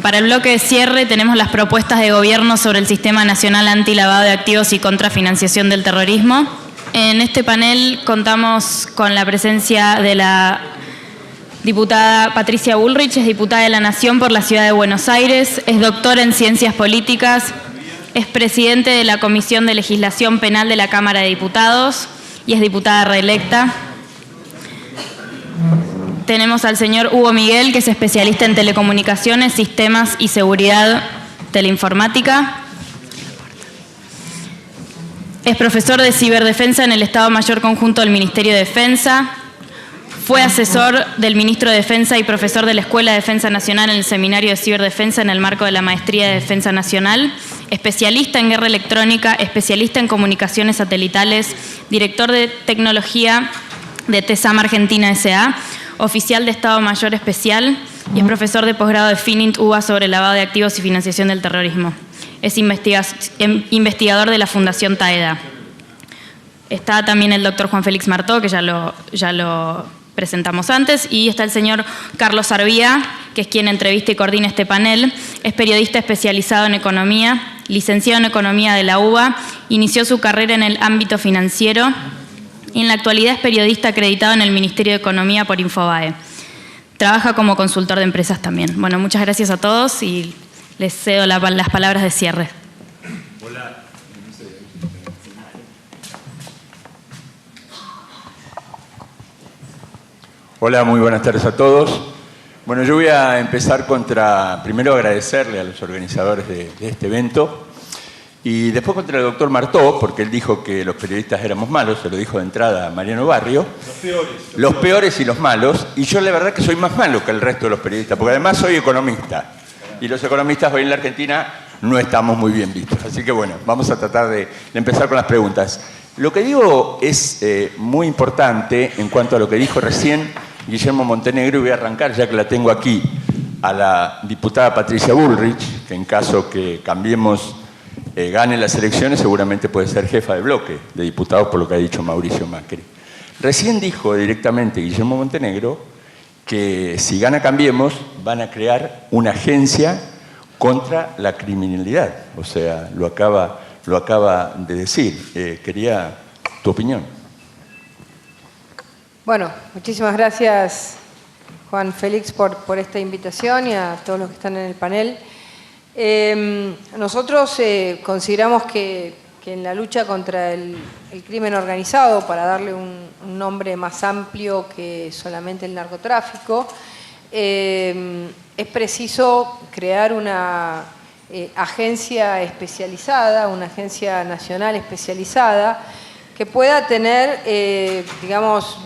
Para el bloque de cierre tenemos las propuestas de gobierno sobre el Sistema Nacional Antilavado de Activos y contra Financiación del Terrorismo. En este panel contamos con la presencia de la diputada Patricia Bullrich, es diputada de la Nación por la Ciudad de Buenos Aires, es doctora en Ciencias Políticas, es presidente de la Comisión de Legislación Penal de la Cámara de Diputados y es diputada reelecta. Tenemos al señor Hugo Miguel, que es especialista en telecomunicaciones, sistemas y seguridad teleinformática. Es profesor de ciberdefensa en el Estado Mayor Conjunto del Ministerio de Defensa. Fue asesor del ministro de Defensa y profesor de la Escuela de Defensa Nacional en el Seminario de Ciberdefensa en el marco de la Maestría de Defensa Nacional. Especialista en guerra electrónica, especialista en comunicaciones satelitales, director de tecnología de TESAM Argentina S.A., oficial de Estado Mayor Especial y es profesor de posgrado de FININT UBA sobre lavado de activos y financiación del terrorismo. Es investigador de la Fundación TAEDA. Está también el doctor Juan Félix Martó, que ya lo presentamos antes, y está el señor Carlos Arbía, que es quien entrevista y coordina este panel. Es periodista especializado en economía, licenciado en economía de la UBA, inició su carrera en el ámbito financiero y en la actualidad es periodista acreditado en el Ministerio de Economía por Infobae. Trabaja como consultor de empresas también. Bueno, muchas gracias a todos y les cedo las palabras de cierre. Hola. Hola, muy buenas tardes a todos. Bueno, yo voy a empezar primero agradecerle a los organizadores de este evento y después contra el doctor Martó, porque él dijo que los periodistas éramos malos, se lo dijo de entrada a Mariano Barrio. Los peores y los malos, y yo la verdad que soy más malo que el resto de los periodistas, porque además soy economista, y los economistas hoy en la Argentina no estamos muy bien vistos. Así que bueno, vamos a tratar de empezar con las preguntas. Lo que digo es muy importante en cuanto a lo que dijo recién Guillermo Montenegro, y voy a arrancar, ya que la tengo aquí, a la diputada Patricia Bullrich, que en caso que Cambiemos gane las elecciones, seguramente puede ser jefa de bloque de diputados, por lo que ha dicho Mauricio Macri. Recién dijo directamente Guillermo Montenegro que si gana Cambiemos van a crear una agencia contra la criminalidad. O sea, lo acaba de decir. Quería tu opinión. Bueno, muchísimas gracias, Juan Félix, por esta invitación y a todos los que están en el panel. Nosotros consideramos que en la lucha contra el crimen organizado, para darle un nombre más amplio que solamente el narcotráfico, es preciso crear una agencia especializada, una agencia nacional especializada, que pueda tener, digamos,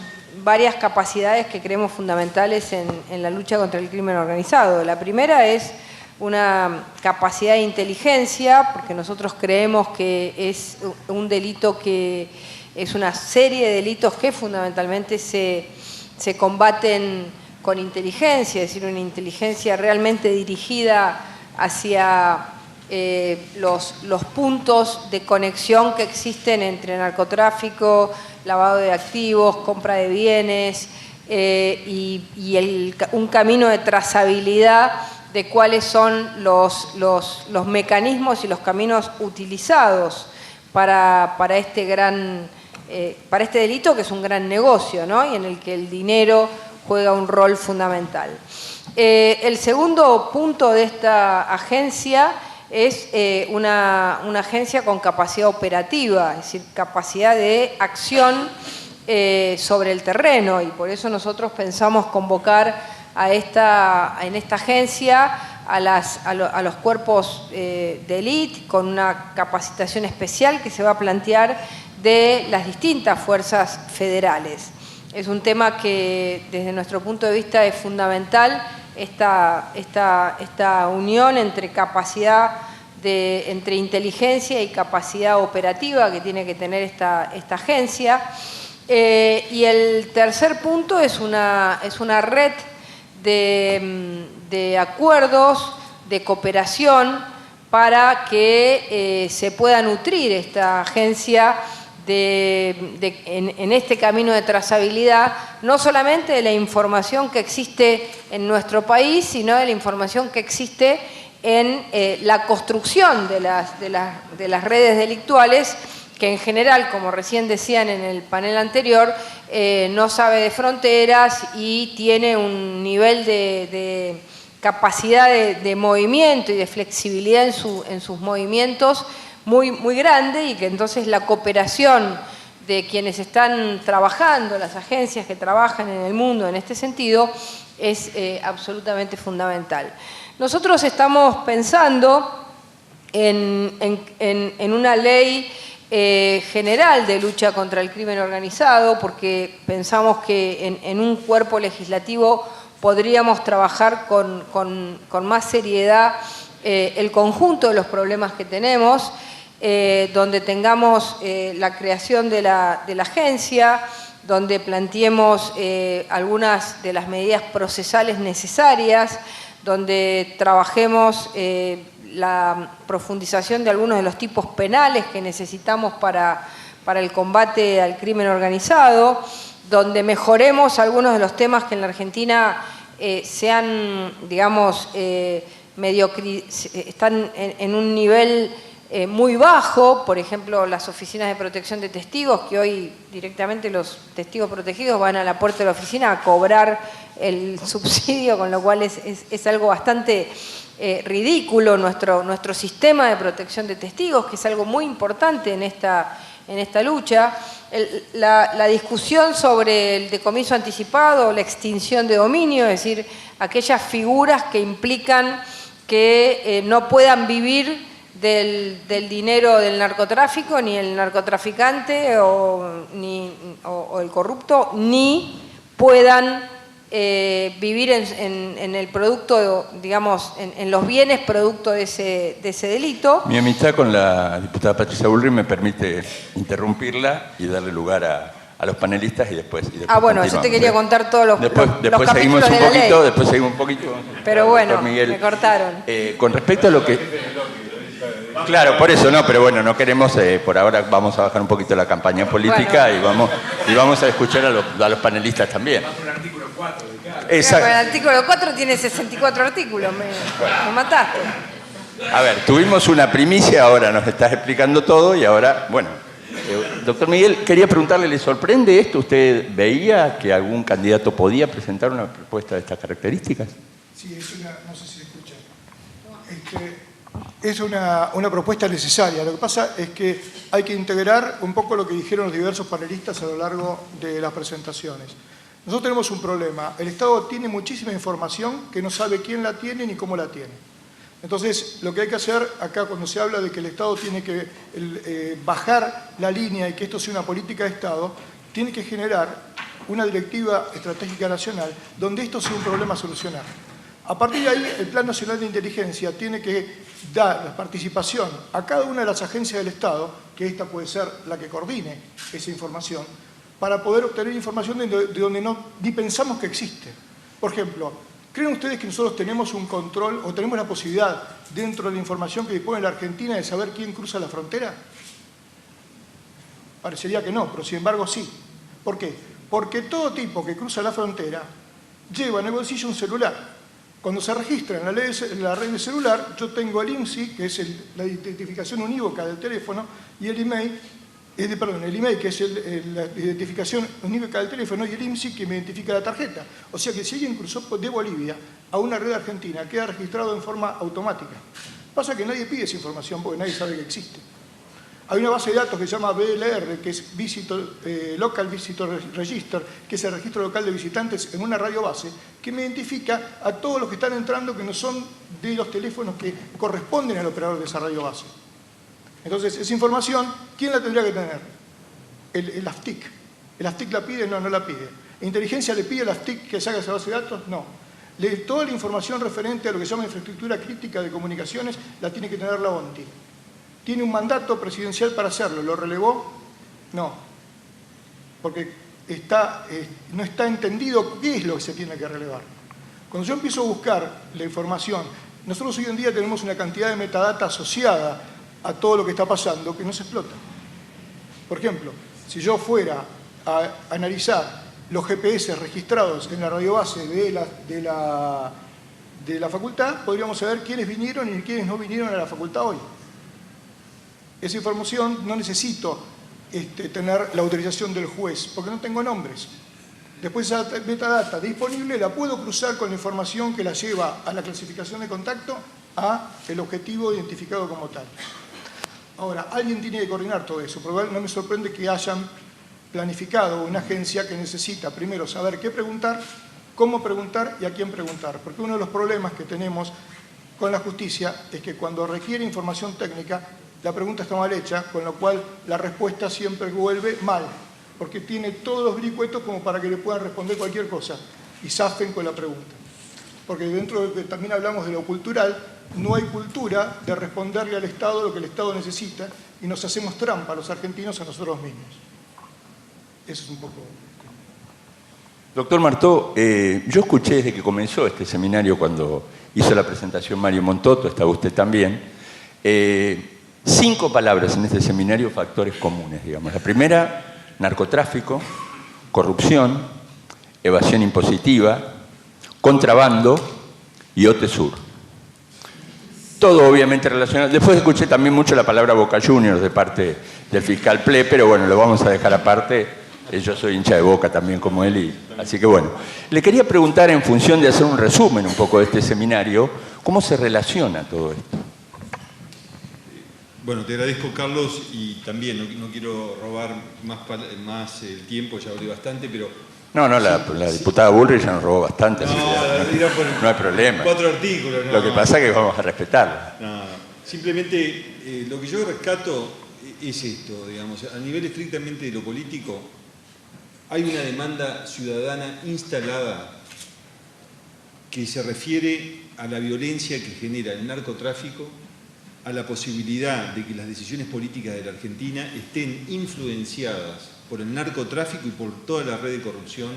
varias capacidades que creemos fundamentales en la lucha contra el crimen organizado. La primera es una capacidad de inteligencia, porque nosotros creemos que es un delito que es una serie de delitos que fundamentalmente se combaten con inteligencia, es decir, una inteligencia realmente dirigida hacia los puntos de conexión que existen entre narcotráfico, lavado de activos, compra de bienes y un camino de trazabilidad de cuáles son los mecanismos y los caminos utilizados para este delito, que es un gran negocio, ¿no? Y en el que el dinero juega un rol fundamental. El segundo punto de esta agencia es una agencia con capacidad operativa, es decir, capacidad de acción sobre el terreno, y por eso nosotros pensamos convocar en esta agencia a los cuerpos de élite con una capacitación especial que se va a plantear de las distintas fuerzas federales. Es un tema que desde nuestro punto de vista es fundamental, esta unión entre entre inteligencia y capacidad operativa que tiene que tener esta agencia. Y el tercer punto es una red de acuerdos, de cooperación, para que se pueda nutrir esta agencia en este camino de trazabilidad, no solamente de la información que existe en nuestro país, sino de la información que existe en la construcción de las redes delictuales, que en general, como recién decían en el panel anterior, no sabe de fronteras y tiene un nivel de capacidad de movimiento y de flexibilidad en sus movimientos muy grande, y que entonces la cooperación de quienes están trabajando, las agencias que trabajan en el mundo en este sentido, es absolutamente fundamental. Nosotros estamos pensando en una ley general de lucha contra el crimen organizado, porque pensamos que en un cuerpo legislativo podríamos trabajar con más seriedad el conjunto de los problemas que tenemos, donde tengamos la creación de la agencia, donde planteemos algunas de las medidas procesales necesarias, donde trabajemos la profundización de algunos de los tipos penales que necesitamos para el combate al crimen organizado, donde mejoremos algunos de los temas que en la Argentina sean, digamos, están en un nivel muy bajo. Por ejemplo, las oficinas de protección de testigos, que hoy directamente los testigos protegidos van a la puerta de la oficina a cobrar el subsidio, con lo cual es algo bastante ridículo nuestro sistema de protección de testigos, que es algo muy importante en esta lucha. La discusión sobre el decomiso anticipado, la extinción de dominio, es decir, aquellas figuras que implican que no puedan vivir del dinero del narcotráfico, ni el narcotraficante o el corrupto, ni puedan vivir en el producto, digamos, en los bienes producto de ese delito. Mi amistad con la diputada Patricia Bullrich me permite interrumpirla y darle lugar a los panelistas y después bueno, yo te quería contar todos los después seguimos capítulos un de la poquito, ley. después seguimos un poquito. Pero bueno, me cortaron. Con respecto a lo que... Claro, por eso no, pero bueno, no queremos, por ahora vamos a bajar un poquito la campaña política, bueno, y vamos a escuchar a los panelistas también. Exacto. El artículo 4 tiene 64 artículos, me mataste. A ver, tuvimos una primicia, ahora nos estás explicando todo y ahora, bueno, doctor Miguel, quería preguntarle, ¿le sorprende esto? ¿Usted veía que algún candidato podía presentar una propuesta de estas características? Sí, no sé si se escucha. Es una propuesta necesaria. Lo que pasa es que hay que integrar un poco lo que dijeron los diversos panelistas a lo largo de las presentaciones. Nosotros tenemos un problema. El Estado tiene muchísima información que no sabe quién la tiene ni cómo la tiene. Entonces, lo que hay que hacer acá cuando se habla de que el Estado tiene que bajar la línea y que esto sea una política de Estado, tiene que generar una directiva estratégica nacional donde esto sea un problema a solucionar. A partir de ahí, el Plan Nacional de Inteligencia tiene que dar la participación a cada una de las agencias del Estado, que esta puede ser la que coordine esa información, para poder obtener información de donde ni pensamos que existe. Por ejemplo, ¿creen ustedes que nosotros tenemos un control o tenemos la posibilidad, dentro de la información que dispone la Argentina, de saber quién cruza la frontera? Parecería que no, pero sin embargo sí. ¿Por qué? Porque todo tipo que cruza la frontera lleva en el bolsillo un celular. Cuando se registra en la red de celular, yo tengo el IMSI, que es la identificación unívoca del teléfono, y el email, el email, que es la identificación unívoca del teléfono, y el IMSI, que me identifica la tarjeta. O sea que si alguien cruzó de Bolivia a una red argentina, queda registrado en forma automática. Pasa que nadie pide esa información porque nadie sabe que existe. Hay una base de datos que se llama BLR, que es Local Visitor Register, que es el registro local de visitantes en una radio base, que me identifica a todos los que están entrando que no son de los teléfonos que corresponden al operador de esa radio base. Entonces, esa información, ¿quién la tendría que tener? El AFTIC. ¿El AFTIC la pide? No, no la pide. ¿Inteligencia le pide al AFTIC que saque esa base de datos? No. Toda la información referente a lo que se llama infraestructura crítica de comunicaciones la tiene que tener la ONTI. ¿Tiene un mandato presidencial para hacerlo? ¿Lo relevó? No. Porque no está entendido qué es lo que se tiene que relevar. Cuando yo empiezo a buscar la información, nosotros hoy en día tenemos una cantidad de metadata asociada a todo lo que está pasando que no se explota. Por ejemplo, si yo fuera a analizar los GPS registrados en la radiobase de la facultad, podríamos saber quiénes vinieron y quiénes no vinieron a la facultad hoy. Esa información no necesito tener la autorización del juez, porque no tengo nombres. Después esa metadata disponible la puedo cruzar con la información que la lleva a la clasificación de contacto a el objetivo identificado como tal. Ahora, alguien tiene que coordinar todo eso, pero no me sorprende que hayan planificado una agencia que necesita primero saber qué preguntar, cómo preguntar y a quién preguntar. Porque uno de los problemas que tenemos con la justicia es que cuando requiere información técnica, la pregunta está mal hecha, con lo cual la respuesta siempre vuelve mal, porque tiene todos los vericuetos como para que le puedan responder cualquier cosa y zafen con la pregunta. Porque dentro de que también hablamos de lo cultural, no hay cultura de responderle al Estado lo que el Estado necesita y nos hacemos trampa los argentinos a nosotros mismos. Eso es un poco... Doctor Martó, yo escuché desde que comenzó este seminario, cuando hizo la presentación Mario Montoto, estaba usted también, 5 palabras en este seminario, factores comunes, digamos. La primera, narcotráfico, corrupción, evasión impositiva, contrabando y OTESUR. Todo obviamente relacionado. Después escuché también mucho la palabra Boca Juniors de parte del fiscal Ple, pero bueno, lo vamos a dejar aparte. Yo soy hincha de Boca también como él, así que bueno. Le quería preguntar, en función de hacer un resumen un poco de este seminario, ¿cómo se relaciona todo esto? Bueno, te agradezco, Carlos, y también no quiero robar más el tiempo, ya hablé bastante, pero... No, la diputada Bullrich ya nos robó bastante, así que no hay problema. 4 artículos. Lo que pasa es que vamos a respetarla. No, simplemente lo que yo rescato es esto, digamos, a nivel estrictamente de lo político, hay una demanda ciudadana instalada que se refiere a la violencia que genera el narcotráfico, a la posibilidad de que las decisiones políticas de la Argentina estén influenciadas por el narcotráfico y por toda la red de corrupción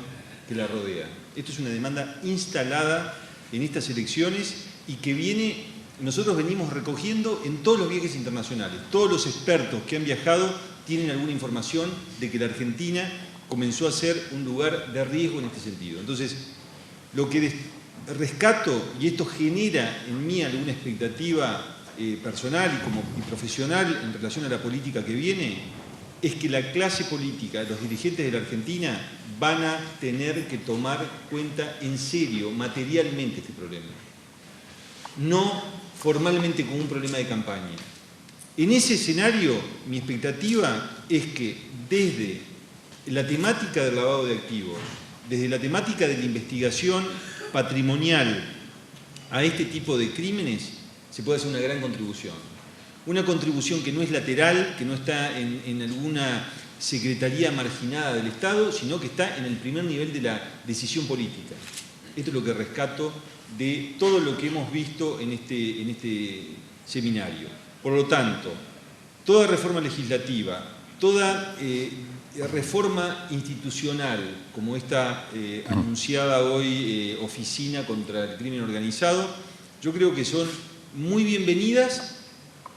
que la rodea. Esto es una demanda instalada en estas elecciones y que nosotros venimos recogiendo en todos los viajes internacionales. Todos los expertos que han viajado tienen alguna información de que la Argentina comenzó a ser un lugar de riesgo en este sentido. Entonces, lo que rescato, y esto genera en mí alguna expectativa personal y profesional en relación a la política que viene, es que la clase política, los dirigentes de la Argentina van a tener que tomar cuenta en serio, materialmente, este problema. No formalmente como un problema de campaña. En ese escenario, mi expectativa es que desde la temática del lavado de activos, desde la temática de la investigación patrimonial a este tipo de crímenes, se puede hacer una gran contribución. Una contribución que no es lateral, que no está en alguna secretaría marginada del Estado, sino que está en el primer nivel de la decisión política. Esto es lo que rescato de todo lo que hemos visto en este seminario. Por lo tanto, toda reforma legislativa, toda reforma institucional, como esta anunciada hoy Oficina contra el Crimen Organizado, yo creo que son muy bienvenidas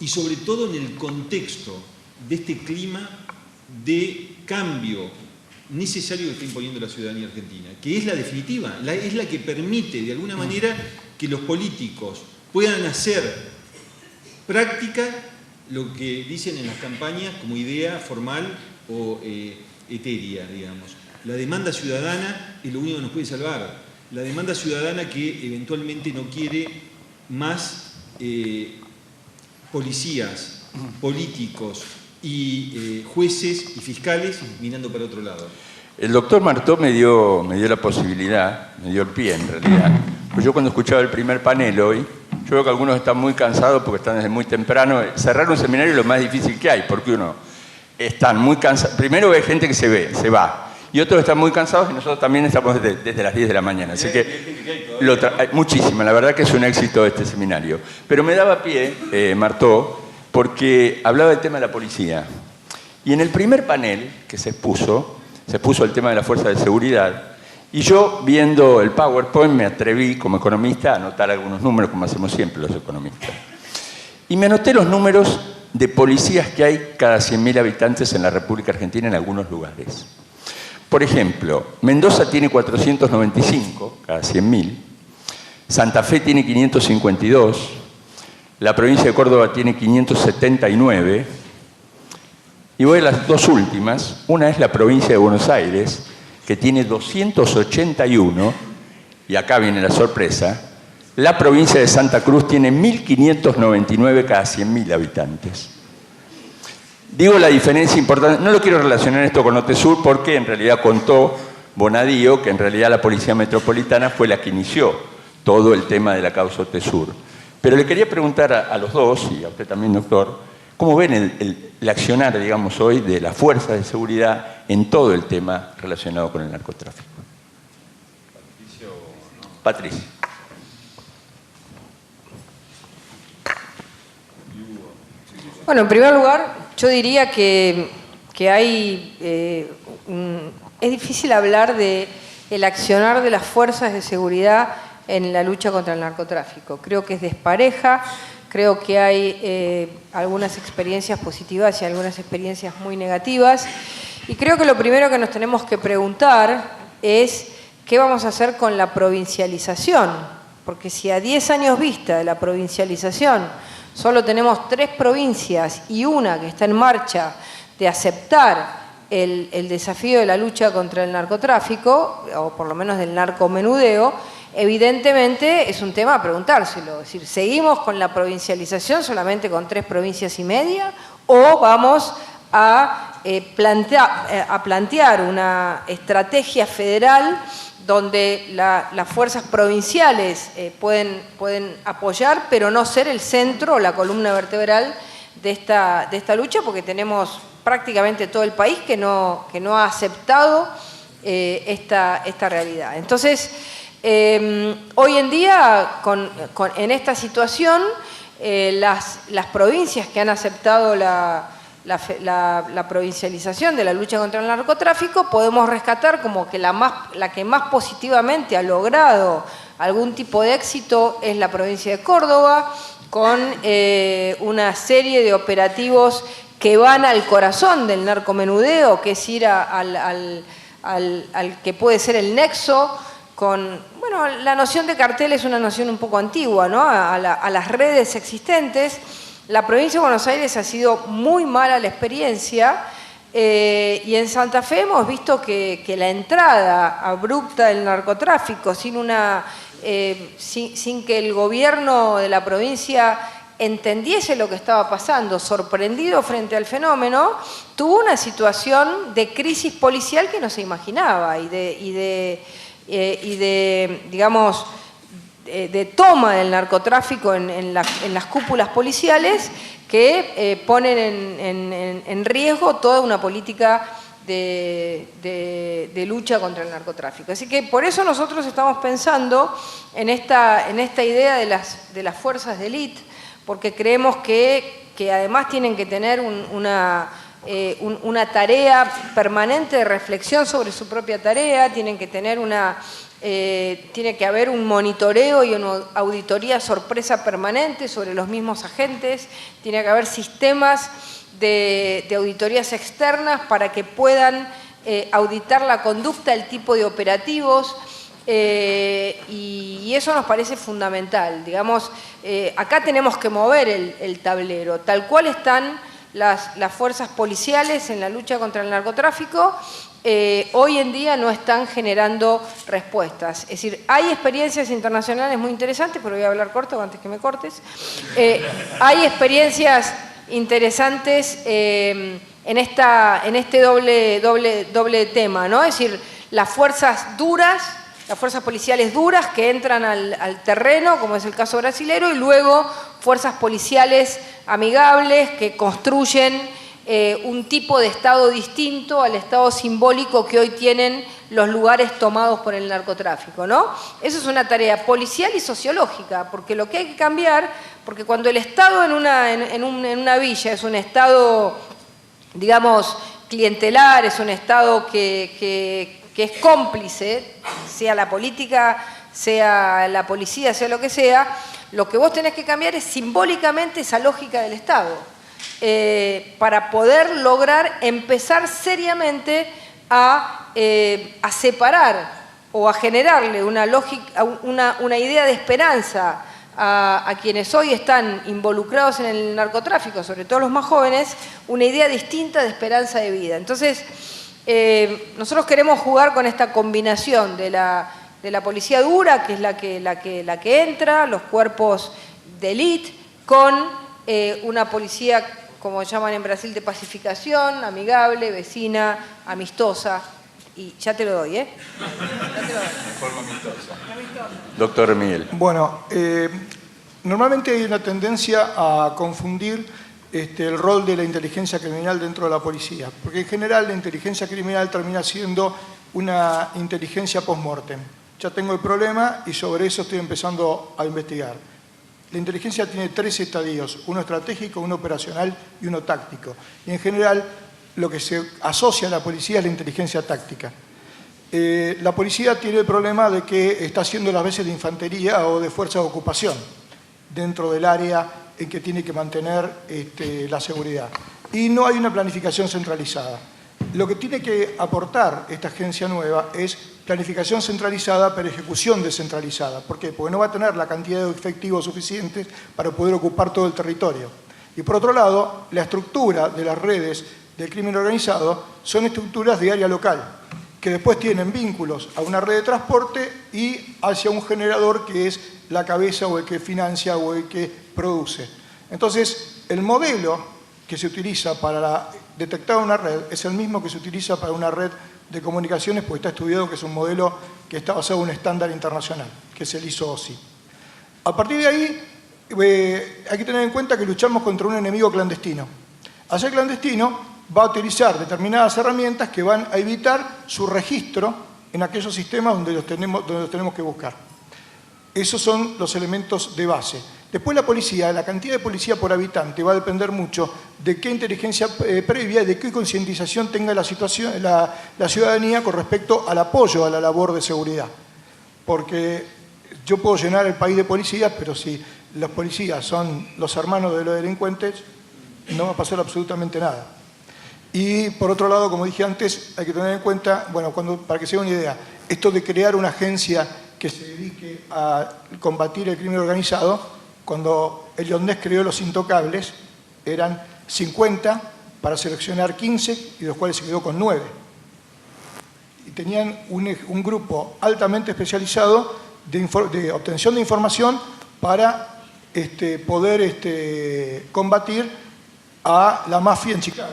y sobre todo en el contexto de este clima de cambio necesario que está imponiendo la ciudadanía argentina, que es la definitiva, es la que permite de alguna manera que los políticos puedan hacer práctica lo que dicen en las campañas como idea formal o etérea, digamos. La demanda ciudadana es lo único que nos puede salvar. La demanda ciudadana que eventualmente no quiere más policías, políticos y jueces y fiscales mirando para otro lado. El doctor Martó me dio la posibilidad, me dio el pie en realidad. Pues yo cuando escuchaba el primer panel hoy, yo veo que algunos están muy cansados porque están desde muy temprano. Cerrar un seminario es lo más difícil que hay, porque uno están muy cansados. Primero ve gente que se va. Y otros están muy cansados y nosotros también estamos desde las 10 de la mañana. Así que muchísima, la verdad que es un éxito este seminario. Pero me daba pie, Martó, porque hablaba del tema de la policía. Y en el primer panel que se puso el tema de la fuerza de seguridad. Y yo, viendo el PowerPoint, me atreví como economista a anotar algunos números, como hacemos siempre los economistas. Y me anoté los números de policías que hay cada 100.000 habitantes en la República Argentina en algunos lugares. Por ejemplo, Mendoza tiene 495 cada 100.000, Santa Fe tiene 552, la provincia de Córdoba tiene 579, y voy a las dos últimas. Una es la provincia de Buenos Aires, que tiene 281, y acá viene la sorpresa. La provincia de Santa Cruz tiene 1.599 cada 100.000 habitantes. Digo la diferencia importante, no lo quiero relacionar esto con OTESUR porque en realidad contó Bonadío que en realidad la Policía Metropolitana fue la que inició todo el tema de la causa OTESUR. Pero le quería preguntar a los dos, y a usted también, doctor, ¿cómo ven el accionar, digamos, hoy de las fuerzas de seguridad en todo el tema relacionado con el narcotráfico? Patricio. Bueno, en primer lugar, yo diría que hay... es difícil hablar del accionar de las fuerzas de seguridad en la lucha contra el narcotráfico. Creo que es despareja, creo que hay algunas experiencias positivas y algunas experiencias muy negativas. Y creo que lo primero que nos tenemos que preguntar es qué vamos a hacer con la provincialización. Porque si a 10 años vista de la provincialización solo tenemos 3 provincias y una que está en marcha de aceptar el desafío de la lucha contra el narcotráfico, o por lo menos del narcomenudeo, evidentemente es un tema a preguntárselo. Es decir, ¿seguimos con la provincialización solamente con 3 provincias y media? ¿O vamos a plantear una estrategia federal donde las fuerzas provinciales pueden apoyar, pero no ser el centro o la columna vertebral de esta lucha, porque tenemos prácticamente todo el país que no ha aceptado esta realidad? Entonces, hoy en día, en esta situación, las provincias que han aceptado la provincialización de la lucha contra el narcotráfico, podemos rescatar como que la que más positivamente ha logrado algún tipo de éxito es la provincia de Córdoba, con una serie de operativos que van al corazón del narcomenudeo, que es ir al que puede ser el nexo con... Bueno, la noción de cartel es una noción un poco antigua, ¿no? A las redes existentes. La provincia de Buenos Aires ha sido muy mala la experiencia, y en Santa Fe hemos visto que la entrada abrupta del narcotráfico, sin que el gobierno de la provincia entendiese lo que estaba pasando, sorprendido frente al fenómeno, tuvo una situación de crisis policial que no se imaginaba y digamos, de toma del narcotráfico en las cúpulas policiales que ponen en riesgo toda una política de lucha contra el narcotráfico. Así que por eso nosotros estamos pensando en esta idea de las fuerzas de élite, porque creemos que además tienen que tener una tarea permanente de reflexión sobre su propia tarea, tienen que tener tiene que haber un monitoreo y una auditoría sorpresa permanente sobre los mismos agentes, tiene que haber sistemas de auditorías externas para que puedan auditar la conducta, el tipo de operativos, y eso nos parece fundamental. Digamos, acá tenemos que mover el tablero, tal cual están las fuerzas policiales en la lucha contra el narcotráfico. Hoy en día no están generando respuestas. Es decir, hay experiencias internacionales muy interesantes, pero voy a hablar corto antes que me cortes. Hay experiencias interesantes en este doble tema, ¿no? Es decir, las fuerzas duras, las fuerzas policiales duras que entran al terreno, como es el caso brasilero, y luego fuerzas policiales amigables que construyen un tipo de Estado distinto al Estado simbólico que hoy tienen los lugares tomados por el narcotráfico, ¿no? Eso es una tarea policial y sociológica, porque lo que hay que cambiar, porque cuando el Estado en una villa es un Estado, digamos, clientelar, es un Estado que es cómplice, sea la política, sea la policía, sea lo que sea, lo que vos tenés que cambiar es simbólicamente esa lógica del Estado. para poder lograr empezar seriamente a separar o a generarle una idea de esperanza a quienes hoy están involucrados en el narcotráfico, sobre todo los más jóvenes, una idea distinta de esperanza de vida. Entonces, nosotros queremos jugar con esta combinación de la policía dura, que es la que entra, los cuerpos de élite, con una policía, como llaman en Brasil, de pacificación, amigable, vecina, amistosa. Y ya te lo doy, ¿eh? Ya te lo doy. De forma amistosa. Doctor Miguel. Bueno, normalmente hay una tendencia a confundir el rol de la inteligencia criminal dentro de la policía, porque en general la inteligencia criminal termina siendo una inteligencia post-mortem. Ya tengo el problema y sobre eso estoy empezando a investigar. La inteligencia tiene 3 estadios, uno estratégico, uno operacional y uno táctico. Y en general lo que se asocia a la policía es la inteligencia táctica. La policía tiene el problema de que está haciendo las veces de infantería o de fuerza de ocupación dentro del área en que tiene que mantener la seguridad. Y no hay una planificación centralizada. Lo que tiene que aportar esta agencia nueva es planificación centralizada, pero ejecución descentralizada. ¿Por qué? Porque no va a tener la cantidad de efectivos suficientes para poder ocupar todo el territorio. Y por otro lado, la estructura de las redes del crimen organizado son estructuras de área local, que después tienen vínculos a una red de transporte y hacia un generador que es la cabeza o el que financia o el que produce. Entonces, el modelo que se utiliza para detectar una red es el mismo que se utiliza para una red de comunicaciones, porque está estudiado que es un modelo que está basado en un estándar internacional, que es el ISO-OSI. A partir de ahí, hay que tener en cuenta que luchamos contra un enemigo clandestino. Al ser clandestino, va a utilizar determinadas herramientas que van a evitar su registro en aquellos sistemas donde los tenemos que buscar. Esos son los elementos de base. Después la policía, la cantidad de policía por habitante va a depender mucho de qué inteligencia previa y de qué concientización tenga la ciudadanía con respecto al apoyo a la labor de seguridad. Porque yo puedo llenar el país de policías, pero si los policías son los hermanos de los delincuentes, no va a pasar absolutamente nada. Y por otro lado, como dije antes, hay que tener en cuenta, bueno, para que se haga una idea, esto de crear una agencia que se dedique a combatir el crimen organizado, cuando Eliot Ness creó Los Intocables, eran 50 para seleccionar 15 y de los cuales se quedó con 9. Y tenían un grupo altamente especializado de obtención de información para poder combatir a la mafia en Chicago,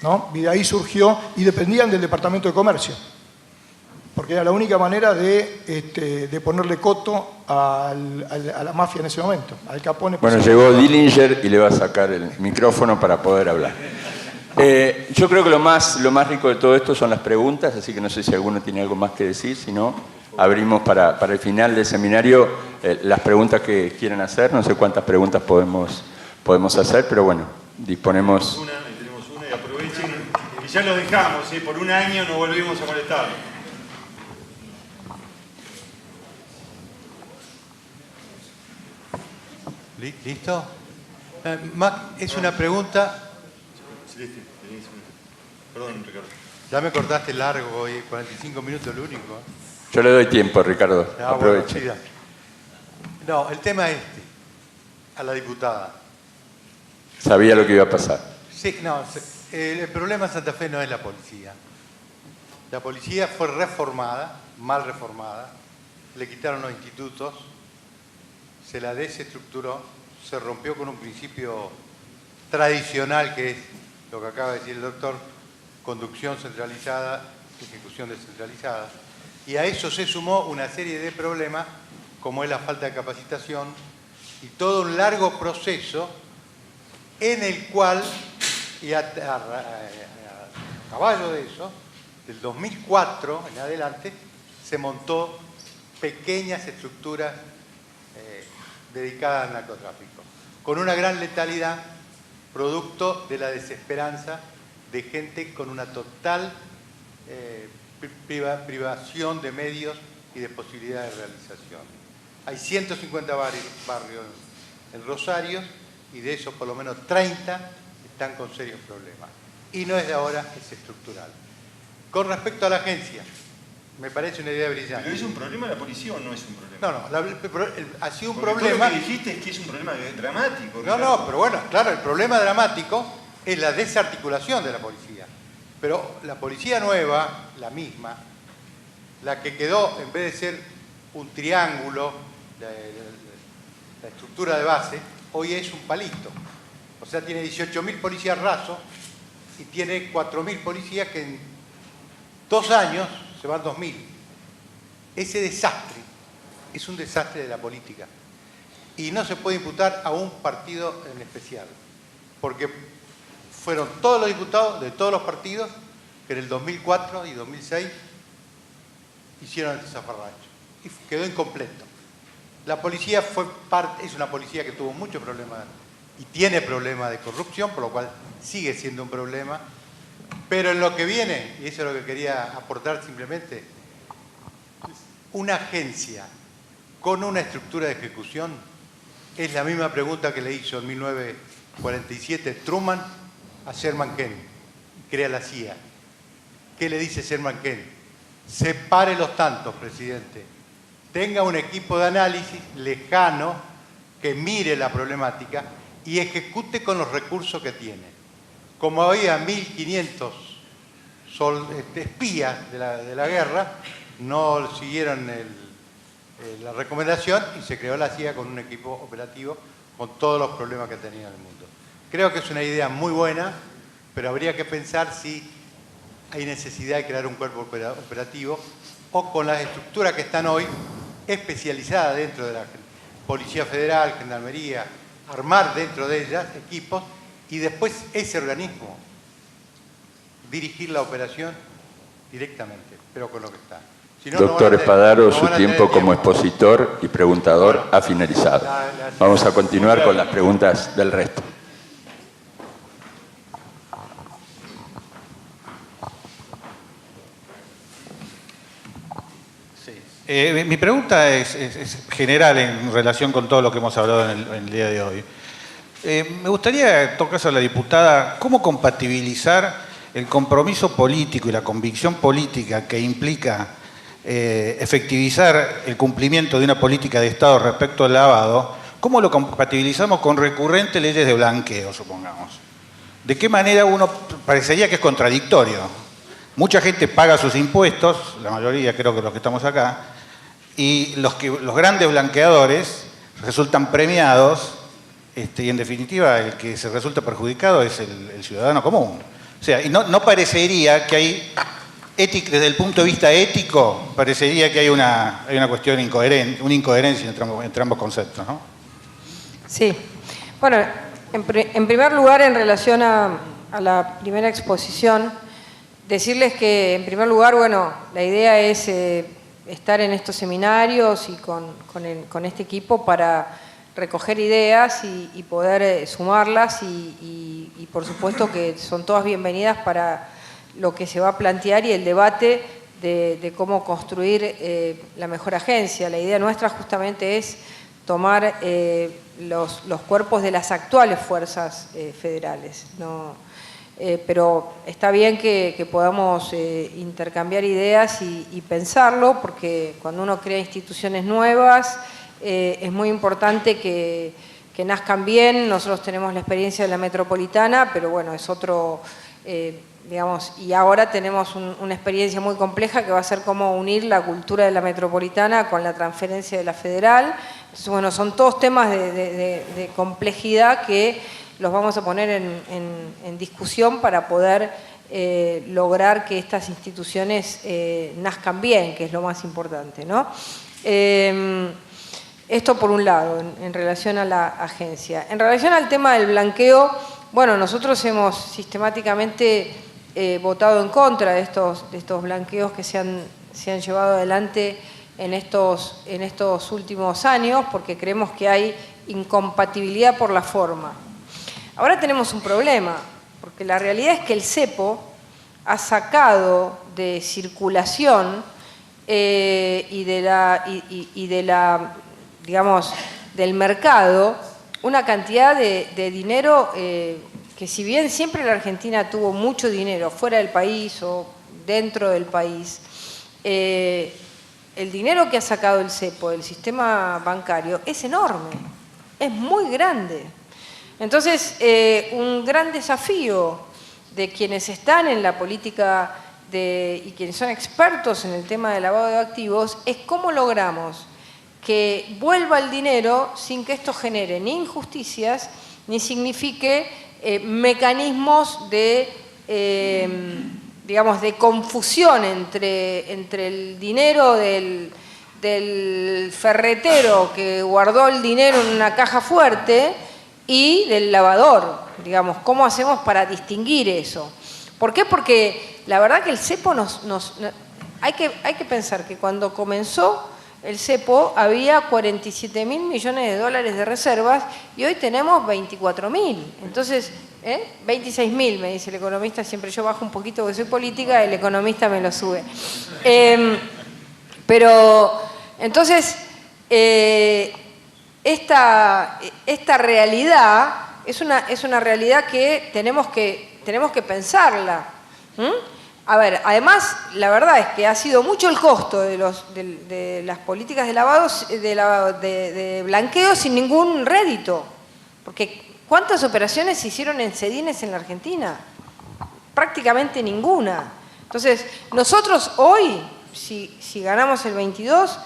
¿no? Y de ahí surgió, y dependían del Departamento de Comercio, porque era la única manera de ponerle coto a la mafia en ese momento. Al Capone. Bueno, llegó Dillinger y le va a sacar el micrófono para poder hablar. Yo creo que lo más rico de todo esto son las preguntas, así que no sé si alguno tiene algo más que decir, si no, abrimos para el final del seminario las preguntas que quieran hacer. No sé cuántas preguntas podemos hacer, pero bueno, disponemos... Tenemos una y aprovechen, y ya lo dejamos, por un año no volvimos a molestar. ¿Listo? Es una pregunta... Perdón, Ricardo. Ya me cortaste largo hoy, 45 minutos lo único. Yo le doy tiempo, Ricardo. Aproveche. Bueno, sí, no, el tema es a la diputada. Sabía lo que iba a pasar. Sí, no, el problema en Santa Fe no es la policía. La policía fue reformada, mal reformada, le quitaron los institutos, se la desestructuró, se rompió con un principio tradicional que es lo que acaba de decir el doctor, conducción centralizada, ejecución descentralizada. Y a eso se sumó una serie de problemas como es la falta de capacitación y todo un largo proceso en el cual, y a caballo de eso, del 2004 en adelante, se montó pequeñas estructuras dedicadas al narcotráfico, con una gran letalidad, producto de la desesperanza de gente con una total privación de medios y de posibilidades de realización. Hay 150 barrios en Rosario y de esos por lo menos 30 están con serios problemas. Y no es de ahora, es estructural. Con respecto a la agencia, me parece una idea brillante. ¿Pero es un problema la policía o no es un problema? No, ha sido un Porque problema. todo lo que dijiste es que es un problema dramático. No, pero bueno, claro, el problema dramático es la desarticulación de la policía. Pero la policía nueva, la misma, la que quedó, en vez de ser un triángulo, la estructura de base, hoy es un palito. O sea, tiene 18.000 policías rasos y tiene 4.000 policías que en 2 años se van 2.000. Ese desastre es un desastre de la política. Y no se puede imputar a un partido en especial. Porque fueron todos los diputados de todos los partidos que en el 2004 y 2006 hicieron el zafarrancho. Y quedó incompleto. La policía es una policía que tuvo muchos problemas y tiene problemas de corrupción, por lo cual sigue siendo un problema. Pero en lo que viene, y eso es lo que quería aportar simplemente, una agencia con una estructura de ejecución es la misma pregunta que le hizo en 1947 Truman a Sherman Kennedy, crea la CIA. ¿Qué le dice Sherman Kennedy? Separe los tantos, presidente. Tenga un equipo de análisis lejano que mire la problemática y ejecute con los recursos que tiene. Como había 1.500 espías de la guerra, no siguieron la recomendación y se creó la CIA con un equipo operativo con todos los problemas que tenía en el mundo. Creo que es una idea muy buena, pero habría que pensar si hay necesidad de crear un cuerpo operativo o con las estructuras que están hoy especializadas dentro de la Policía Federal, Gendarmería, armar dentro de ellas equipos y después ese organismo dirigir la operación directamente, pero con lo que está. Si no, Doctor Espadaro, su tiempo como expositor y preguntador ha finalizado. Vamos a continuar con las preguntas del resto. Mi pregunta es general en relación con todo lo que hemos hablado en el día de hoy. Me gustaría, en todo caso, a la diputada, ¿cómo compatibilizar el compromiso político y la convicción política que implica efectivizar el cumplimiento de una política de Estado respecto al lavado? ¿Cómo lo compatibilizamos con recurrentes leyes de blanqueo, supongamos? ¿De qué manera uno parecería que es contradictorio? Mucha gente paga sus impuestos, la mayoría creo que los que estamos acá, y los grandes blanqueadores resultan premiados y en definitiva el que se resulta perjudicado es el ciudadano común. O sea, y no parecería que hay, desde el punto de vista ético, parecería que hay una cuestión incoherente, una incoherencia entre ambos conceptos, ¿no? Sí. Bueno, en primer lugar, en relación a la primera exposición, decirles que, en primer lugar, bueno, la idea es estar en estos seminarios y con este equipo para recoger ideas y poder sumarlas y por supuesto que son todas bienvenidas para lo que se va a plantear y el debate de cómo construir la mejor agencia. La idea nuestra justamente es tomar los cuerpos de las actuales fuerzas federales, ¿no? Pero está bien que podamos intercambiar ideas y pensarlo, porque cuando uno crea instituciones nuevas es muy importante que nazcan bien. Nosotros tenemos la experiencia de la metropolitana, pero bueno, es otro, digamos, y ahora tenemos una experiencia muy compleja que va a ser cómo unir la cultura de la metropolitana con la transferencia de la federal. Entonces, bueno, son todos temas de complejidad que los vamos a poner en discusión para poder lograr que estas instituciones nazcan bien, que es lo más importante, ¿no? Esto por un lado, en relación a la agencia. En relación al tema del blanqueo, bueno, nosotros hemos sistemáticamente votado en contra de estos blanqueos que se han llevado adelante en estos últimos años, porque creemos que hay incompatibilidad por la forma. Ahora tenemos un problema, porque la realidad es que el cepo ha sacado de circulación y de la digamos, del mercado una cantidad de dinero que que si bien siempre la Argentina tuvo mucho dinero fuera del país o dentro del país, el dinero que ha sacado el cepo del sistema bancario es enorme, es muy grande. Entonces, un gran desafío de quienes están en la política y quienes son expertos en el tema del lavado de activos es cómo logramos que vuelva el dinero sin que esto genere ni injusticias ni signifique mecanismos de, digamos, de confusión entre el dinero del ferretero que guardó el dinero en una caja fuerte y del lavador. Digamos, ¿cómo hacemos para distinguir eso? ¿Por qué? Porque la verdad que el cepo hay que pensar que cuando comenzó el cepo había 47.000 millones de dólares de reservas y hoy tenemos 24.000. Entonces, 26.000, me dice el economista, siempre yo bajo un poquito porque soy política, el economista me lo sube. Pero, entonces, esta realidad es una realidad que tenemos que pensarla. A ver, además, la verdad es que ha sido mucho el costo de las políticas de lavado, de blanqueo sin ningún rédito. Porque ¿cuántas operaciones se hicieron en sedines en la Argentina? Prácticamente ninguna. Entonces, nosotros hoy, si ganamos el 22,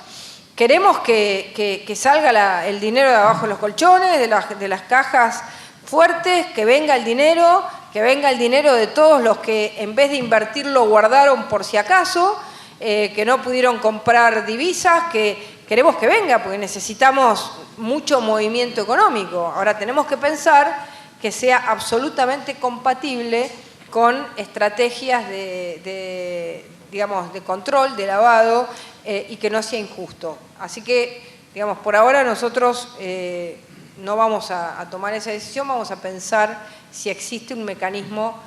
queremos que salga el dinero de abajo de los colchones, de las cajas fuertes, que venga el dinero de todos los que en vez de invertirlo guardaron por si acaso, que no pudieron comprar divisas, que queremos que venga porque necesitamos mucho movimiento económico. Ahora tenemos que pensar que sea absolutamente compatible con estrategias digamos, de control, de lavado, y que no sea injusto. Así que, digamos, por ahora nosotros no vamos a tomar esa decisión, vamos a pensar si existe un mecanismo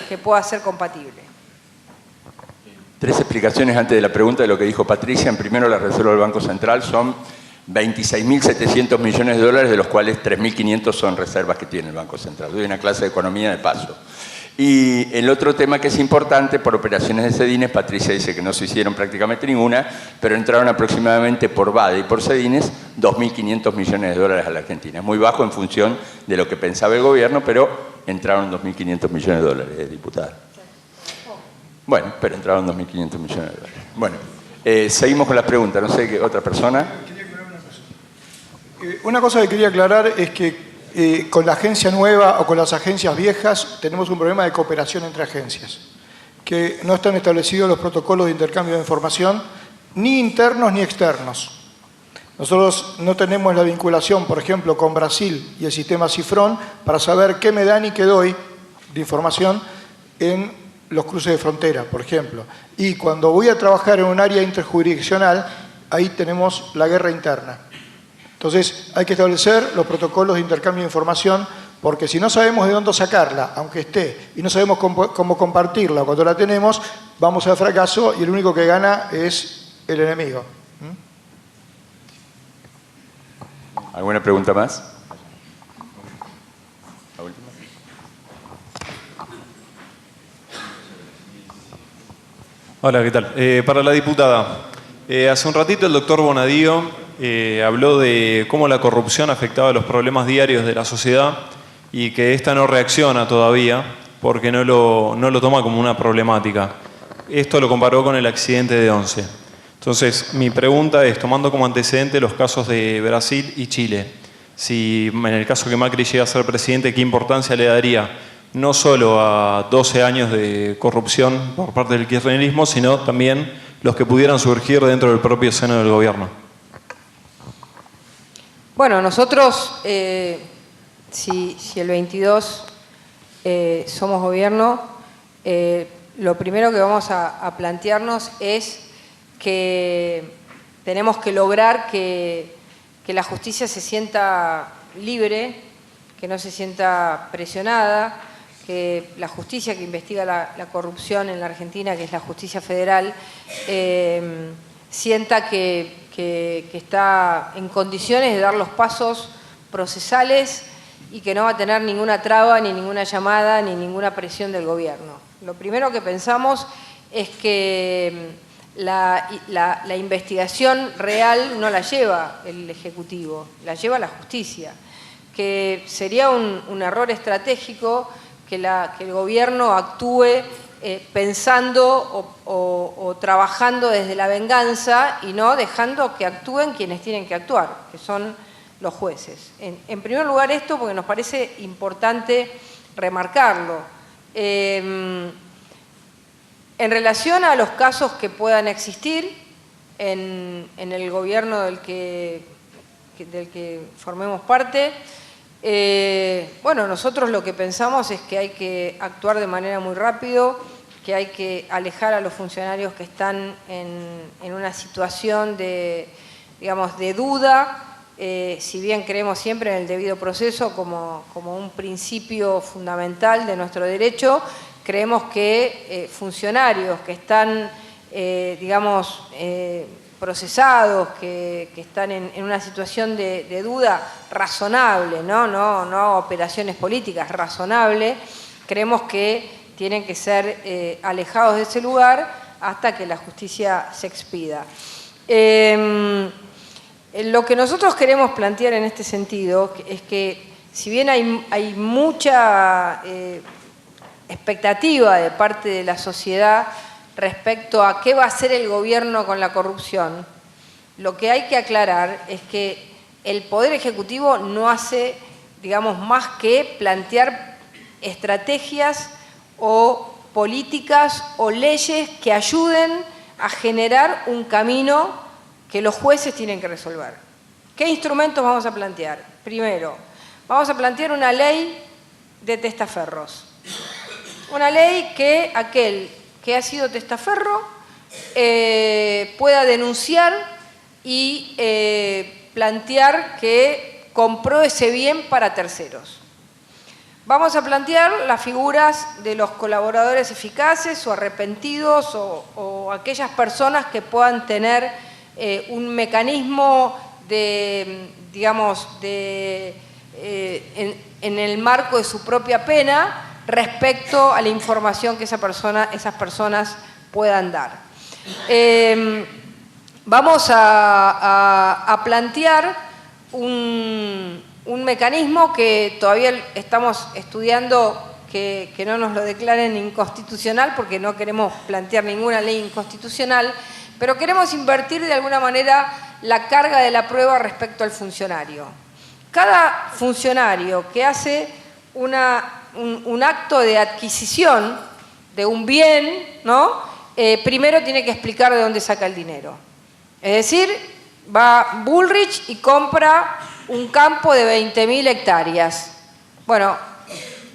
que pueda ser compatible. 3 explicaciones antes de la pregunta de lo que dijo Patricia. En primero, la reserva del Banco Central son 26.700 millones de dólares, de los cuales 3.500 son reservas que tiene el Banco Central. Doy una clase de economía de paso. Y el otro tema que es importante, por operaciones de sedines, Patricia dice que no se hicieron prácticamente ninguna, pero entraron aproximadamente por BADE y por sedines 2.500 millones de dólares a la Argentina. Es muy bajo en función de lo que pensaba el gobierno, pero entraron 2.500 millones de dólares, diputada. Bueno, pero entraron 2.500 millones de dólares. Bueno, seguimos con las preguntas. No sé qué otra persona. Una cosa que quería aclarar es que con la agencia nueva o con las agencias viejas tenemos un problema de cooperación entre agencias, que no están establecidos los protocolos de intercambio de información, ni internos ni externos. Nosotros no tenemos la vinculación, por ejemplo, con Brasil y el sistema Cifrón para saber qué me dan y qué doy de información en los cruces de frontera, por ejemplo. Y cuando voy a trabajar en un área interjurisdiccional, ahí tenemos la guerra interna. Entonces, hay que establecer los protocolos de intercambio de información, porque si no sabemos de dónde sacarla, aunque esté, y no sabemos cómo compartirla cuando la tenemos, vamos al fracaso y el único que gana es el enemigo. ¿Alguna pregunta más? ¿La última? Hola, ¿qué tal? Para la diputada, hace un ratito el doctor Bonadío habló de cómo la corrupción afectaba los problemas diarios de la sociedad y que ésta no reacciona todavía porque no lo toma como una problemática. Esto lo comparó con el accidente de Once. Entonces, mi pregunta es, tomando como antecedente los casos de Brasil y Chile, si en el caso que Macri llegue a ser presidente, ¿qué importancia le daría no solo a 12 años de corrupción por parte del kirchnerismo, sino también los que pudieran surgir dentro del propio seno del gobierno? Bueno, nosotros, si el 22 somos gobierno, lo primero que vamos a plantearnos es que tenemos que lograr que la justicia se sienta libre, que no se sienta presionada, que la justicia que investiga la corrupción en la Argentina, que es la justicia federal, sienta que está en condiciones de dar los pasos procesales y que no va a tener ninguna traba, ni ninguna llamada, ni ninguna presión del gobierno. Lo primero que pensamos es que la investigación real no la lleva el Ejecutivo, la lleva la justicia, que sería un error estratégico que el gobierno actúe pensando o trabajando desde la venganza y no dejando que actúen quienes tienen que actuar, que son los jueces. En primer lugar esto porque nos parece importante remarcarlo. En relación a los casos que puedan existir en el gobierno del que formemos parte, bueno, nosotros lo que pensamos es que hay que actuar de manera muy rápido, que hay que alejar a los funcionarios que están en una situación de, digamos, de duda, si bien creemos siempre en el debido proceso como un principio fundamental de nuestro derecho, creemos que funcionarios que están, digamos, procesados, que están en una situación de duda razonable, no operaciones políticas, razonable, creemos que tienen que ser alejados de ese lugar hasta que la justicia se expida. Lo que nosotros queremos plantear en este sentido es que si bien hay mucha expectativa de parte de la sociedad respecto a qué va a hacer el gobierno con la corrupción, lo que hay que aclarar es que el Poder Ejecutivo no hace, digamos, más que plantear estrategias o políticas o leyes que ayuden a generar un camino que los jueces tienen que resolver. ¿Qué instrumentos vamos a plantear? Primero, vamos a plantear una ley de testaferros. Una ley que aquel que ha sido testaferro pueda denunciar y plantear que compró ese bien para terceros. Vamos a plantear las figuras de los colaboradores eficaces o arrepentidos o aquellas personas que puedan tener un mecanismo de, digamos, en el marco de su propia pena respecto a la información que esas personas puedan dar. Vamos a plantear un mecanismo que todavía estamos estudiando que no nos lo declaren inconstitucional porque no queremos plantear ninguna ley inconstitucional, pero queremos invertir de alguna manera la carga de la prueba respecto al funcionario. Cada funcionario que hace un acto de adquisición de un bien, ¿no? Primero tiene que explicar de dónde saca el dinero. Es decir, va Bullrich y compra un campo de 20.000 hectáreas. Bueno,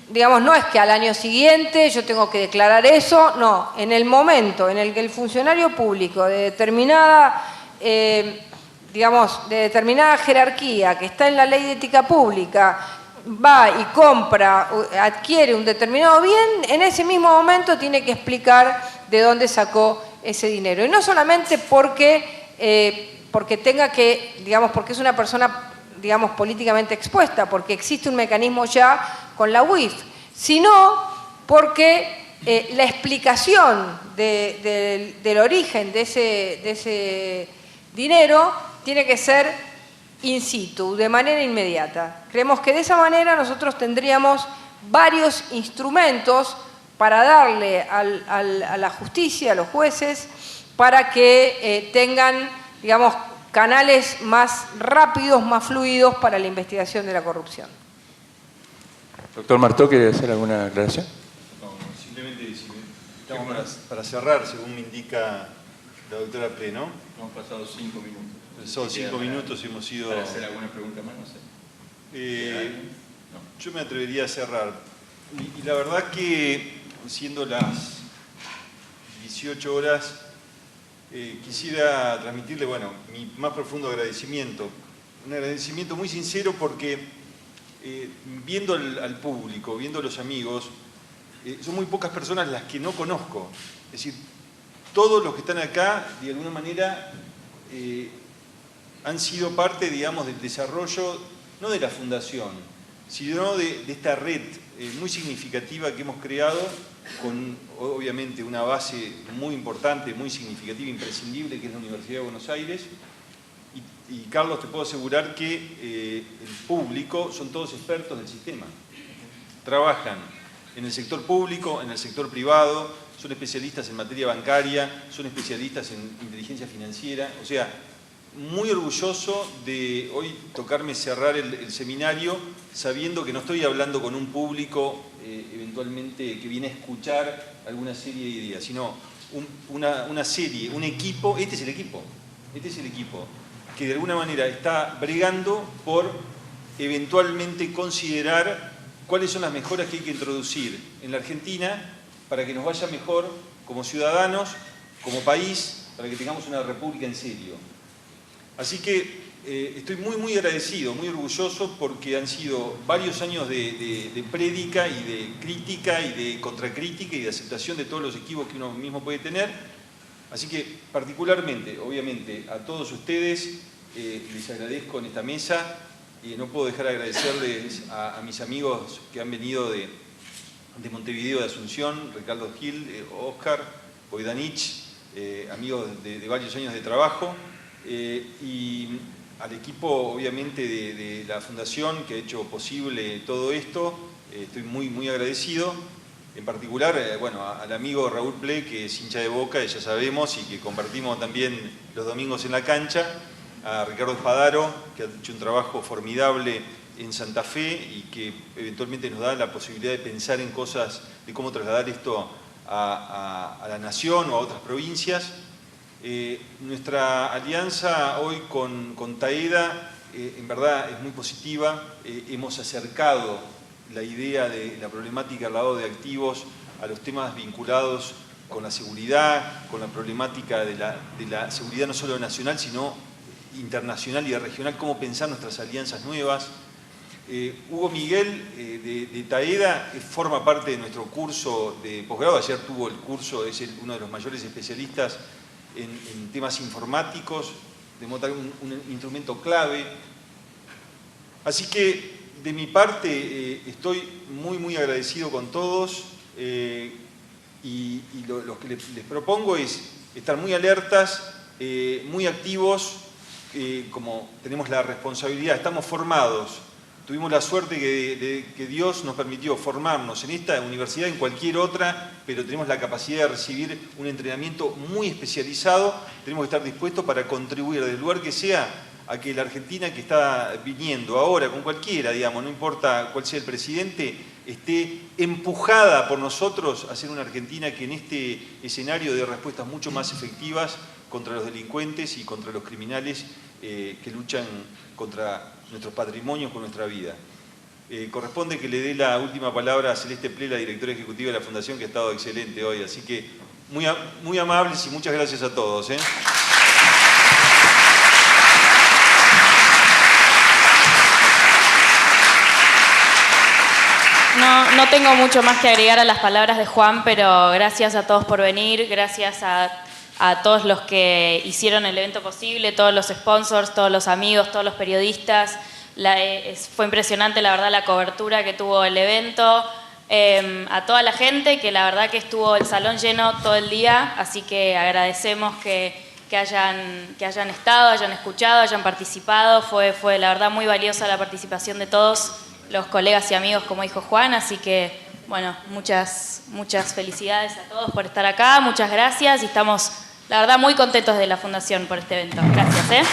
digamos, no es que al año siguiente yo tengo que declarar eso, no. En el momento en el que el funcionario público de determinada, digamos, de determinada jerarquía que está en la ley de ética pública, va y compra, adquiere un determinado bien, en ese mismo momento tiene que explicar de dónde sacó ese dinero. Y no solamente porque tenga que, digamos, porque es una persona, digamos, políticamente expuesta, porque existe un mecanismo ya con la UIF, sino porque la explicación del origen de ese dinero tiene que ser in situ, de manera inmediata. Creemos que de esa manera nosotros tendríamos varios instrumentos para darle a la justicia, a los jueces, para que tengan, digamos, canales más rápidos, más fluidos para la investigación de la corrupción. Doctor Martó, ¿quiere hacer alguna aclaración? No, simplemente para cerrar, según me indica la doctora Pleno. Hemos pasado 5 minutos. Son 5 minutos y hemos ido... ¿Para hacer alguna pregunta más? No sé. Yo me atrevería a cerrar. Y la verdad que, siendo las 18 horas, quisiera transmitirle, bueno, mi más profundo agradecimiento. Un agradecimiento muy sincero porque viendo al público, viendo a los amigos, son muy pocas personas las que no conozco. Es decir, todos los que están acá, de alguna manera, han sido parte, digamos, del desarrollo, no de la fundación, sino de esta red muy significativa que hemos creado con, obviamente, una base muy importante, muy significativa, imprescindible, que es la Universidad de Buenos Aires. Y Carlos, te puedo asegurar que el público son todos expertos del sistema. Trabajan en el sector público, en el sector privado, son especialistas en materia bancaria, son especialistas en inteligencia financiera. O sea, muy orgulloso de hoy tocarme cerrar el seminario sabiendo que no estoy hablando con un público eventualmente que viene a escuchar alguna serie de ideas, sino una serie, un equipo. Este es el equipo que de alguna manera está bregando por eventualmente considerar cuáles son las mejoras que hay que introducir en la Argentina para que nos vaya mejor como ciudadanos, como país, para que tengamos una república en serio. Así que estoy muy agradecido, muy orgulloso, porque han sido varios años de prédica y de crítica y de contracrítica y de aceptación de todos los equívocos que uno mismo puede tener. Así que particularmente, obviamente, a todos ustedes les agradezco en esta mesa y no puedo dejar de agradecerles a mis amigos que han venido de Montevideo, de Asunción, Ricardo Gil, Oscar, Boydanich, amigos de varios años de trabajo, y al equipo, obviamente, de la Fundación que ha hecho posible todo esto. Estoy muy agradecido. En particular, bueno, al amigo Raúl Ple, que es hincha de Boca, ya sabemos, y que compartimos también los domingos en la cancha, a Ricardo Espadaro, que ha hecho un trabajo formidable en Santa Fe y que eventualmente nos da la posibilidad de pensar en cosas, de cómo trasladar esto a la nación o a otras provincias. Nuestra alianza hoy con TAEDA en verdad es muy positiva. Hemos acercado la idea de la problemática del lavado de activos a los temas vinculados con la seguridad, con la problemática de la seguridad no solo nacional, sino internacional y regional, cómo pensar nuestras alianzas nuevas. Hugo Miguel de TAEDA forma parte de nuestro curso de posgrado. Ayer tuvo el curso, es uno de los mayores especialistas en temas informáticos, de modo un instrumento clave. Así que de mi parte estoy muy agradecido con todos y lo que les propongo es estar muy alertas, muy activos, como tenemos la responsabilidad, estamos formados. Tuvimos la suerte de que Dios nos permitió formarnos en esta universidad, en cualquier otra, pero tenemos la capacidad de recibir un entrenamiento muy especializado. Tenemos que estar dispuestos para contribuir desde el lugar que sea a que la Argentina que está viniendo ahora, con cualquiera, digamos, no importa cuál sea el presidente, esté empujada por nosotros a ser una Argentina que en este escenario dé respuestas mucho más efectivas contra los delincuentes y contra los criminales que luchan contra nuestros patrimonios, con nuestra vida. Corresponde que le dé la última palabra a Celeste Ple, la directora ejecutiva de la Fundación, que ha estado excelente hoy. Así que muy amables y muchas gracias a todos. No tengo mucho más que agregar a las palabras de Juan, pero gracias a todos por venir, gracias a todos los que hicieron el evento posible, todos los sponsors, todos los amigos, todos los periodistas. Fue impresionante, la verdad, la cobertura que tuvo el evento. A toda la gente, que la verdad que estuvo el salón lleno todo el día, así que agradecemos que hayan estado, hayan escuchado, hayan participado. Fue la verdad muy valiosa la participación de todos los colegas y amigos, como dijo Juan, así que, bueno, muchas felicidades a todos por estar acá, muchas gracias y estamos, la verdad, muy contentos de la Fundación por este evento. Gracias.